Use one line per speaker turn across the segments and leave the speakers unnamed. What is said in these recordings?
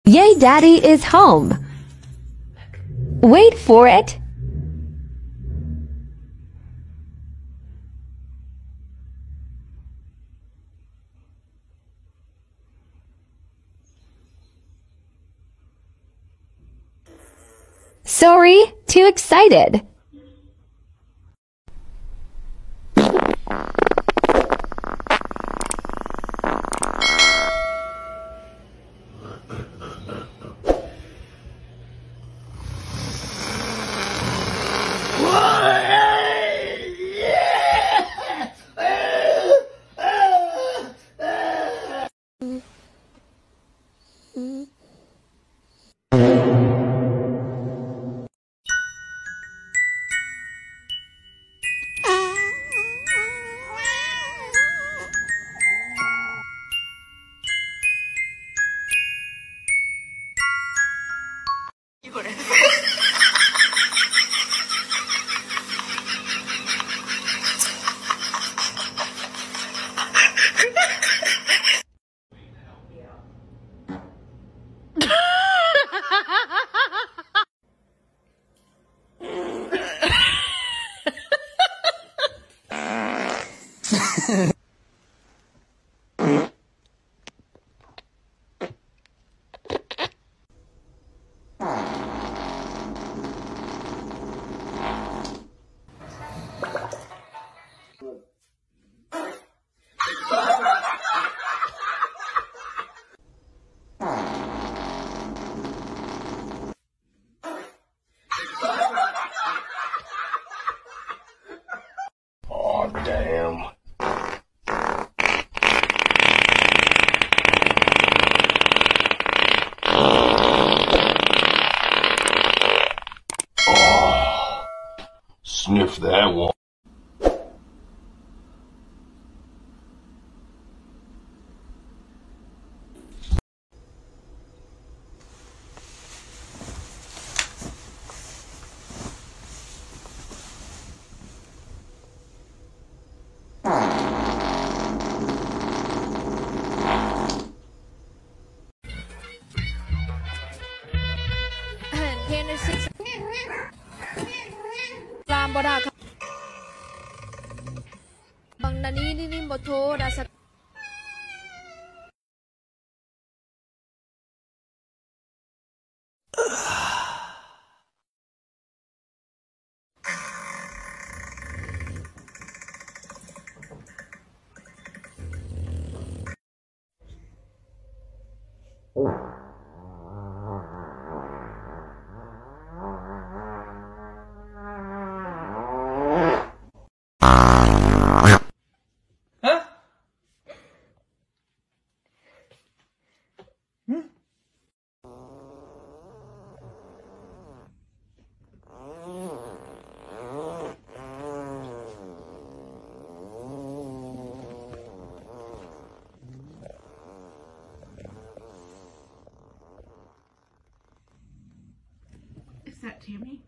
Yay, Daddy is home. Wait for it. Sorry, too excited.
Oh, damn. Oh, sniff that one.
Bang nanini motor nasa
Is that Tammy?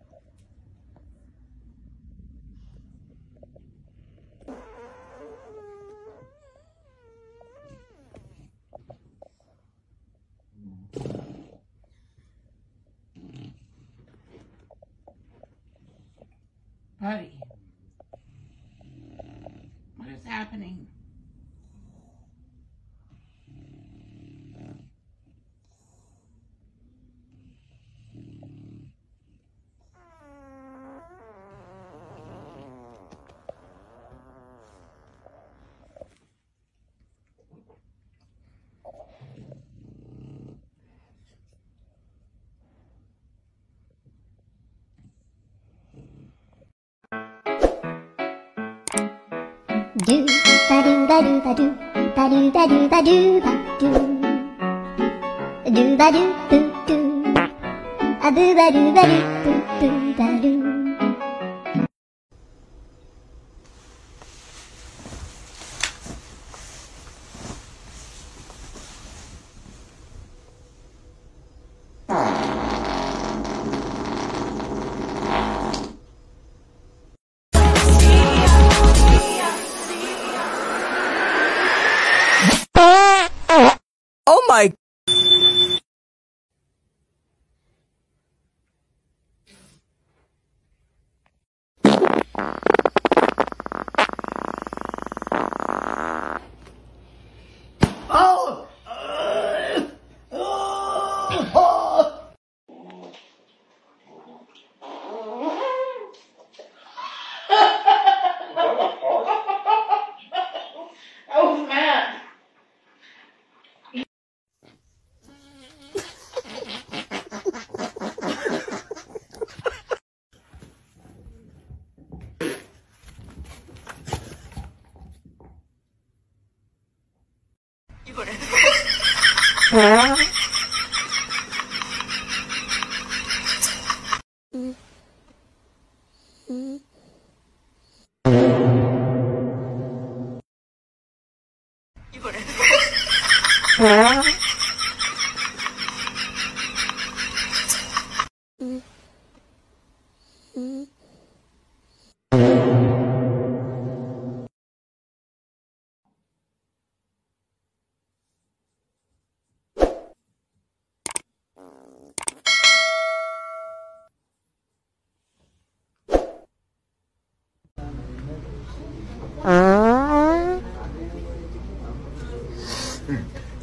Buddy, what is happening?
Do ba do ba do ba do ba do ba do ba do ba do do ba do boo do a boo ba do ba do boo boo ba do.
Oh my...
Oh, Matt.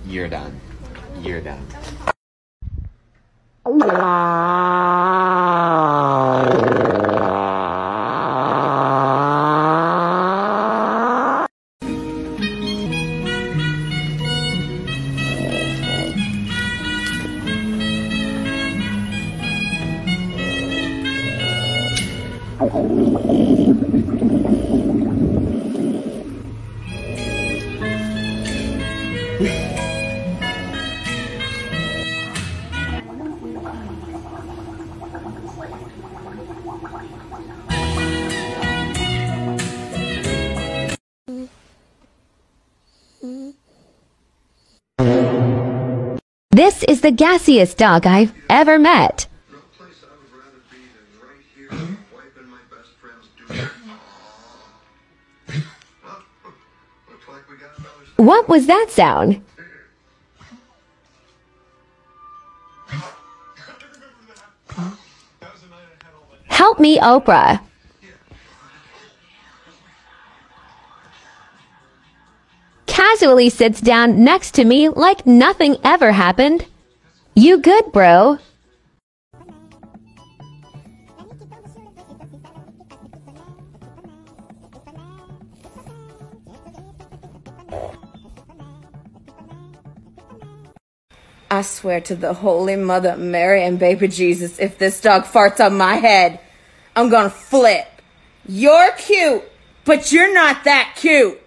You're done. You're done.
This is the gassiest dog I've ever met.
No place I would rather be than right here, wiping my best friend's douche. Well, looks like we got another.
What was that sound? Help me, Oprah. Casually sits down next to me like nothing ever happened. You good, bro?
I swear to the Holy Mother Mary and baby Jesus, if this dog farts on my head, I'm gonna flip. You're cute, but you're not that cute.